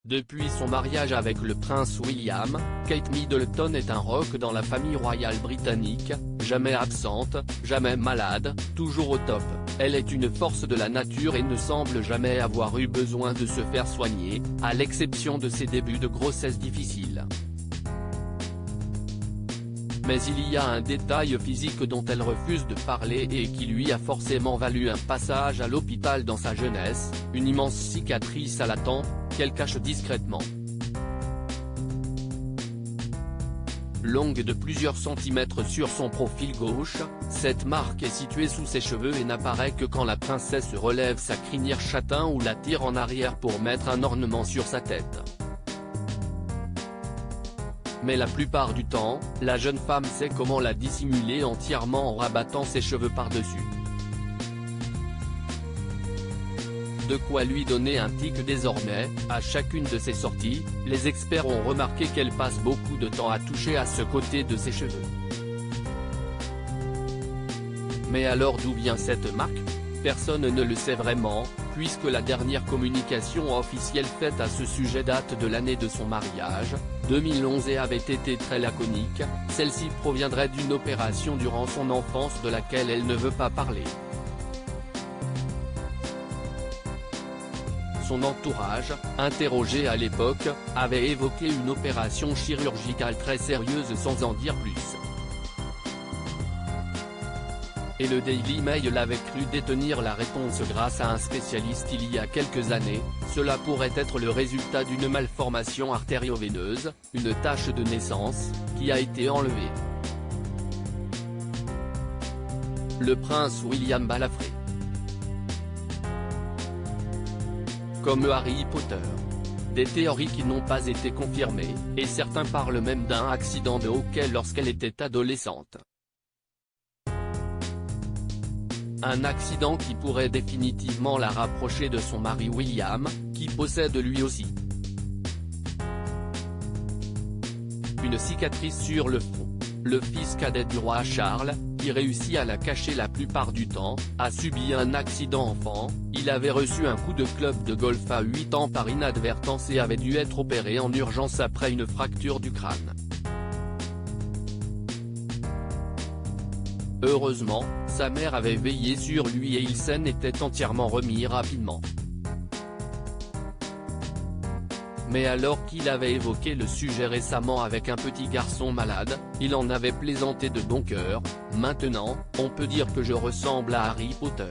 Depuis son mariage avec le prince William, Kate Middleton est un roc dans la famille royale britannique, jamais absente, jamais malade, toujours au top. Elle est une force de la nature et ne semble jamais avoir eu besoin de se faire soigner, à l'exception de ses débuts de grossesse difficiles. Mais il y a un détail physique dont elle refuse de parler et qui lui a forcément valu un passage à l'hôpital dans sa jeunesse, une immense cicatrice à la tempe, qu'elle cache discrètement. Longue de plusieurs centimètres sur son profil gauche, cette marque est située sous ses cheveux et n'apparaît que quand la princesse relève sa crinière châtain ou la tire en arrière pour mettre un ornement sur sa tête. Mais la plupart du temps, la jeune femme sait comment la dissimuler entièrement en rabattant ses cheveux par-dessus. De quoi lui donner un tic désormais. À chacune de ses sorties, les experts ont remarqué qu'elle passe beaucoup de temps à toucher à ce côté de ses cheveux. Mais alors d'où vient cette marque? Personne ne le sait vraiment, puisque la dernière communication officielle faite à ce sujet date de l'année de son mariage, 2011, et avait été très laconique. Celle-ci proviendrait d'une opération durant son enfance de laquelle elle ne veut pas parler. Son entourage, interrogé à l'époque, avait évoqué une opération chirurgicale très sérieuse sans en dire plus. Et le Daily Mail avait cru détenir la réponse grâce à un spécialiste il y a quelques années. Cela pourrait être le résultat d'une malformation artério-veineuse, une tache de naissance, qui a été enlevée. Le prince William balafré. Comme Harry Potter. Des théories qui n'ont pas été confirmées, et certains parlent même d'un accident de hockey lorsqu'elle était adolescente. Un accident qui pourrait définitivement la rapprocher de son mari William, qui possède lui aussi une cicatrice sur le front. Le fils cadet du roi Charles, qui réussit à la cacher la plupart du temps, a subi un accident enfant. Il avait reçu un coup de club de golf à 8 ans par inadvertance et avait dû être opéré en urgence après une fracture du crâne. Heureusement, sa mère avait veillé sur lui et il s'en était entièrement remis rapidement. Mais alors qu'il avait évoqué le sujet récemment avec un petit garçon malade, il en avait plaisanté de bon cœur. Maintenant, on peut dire que je ressemble à Harry Potter.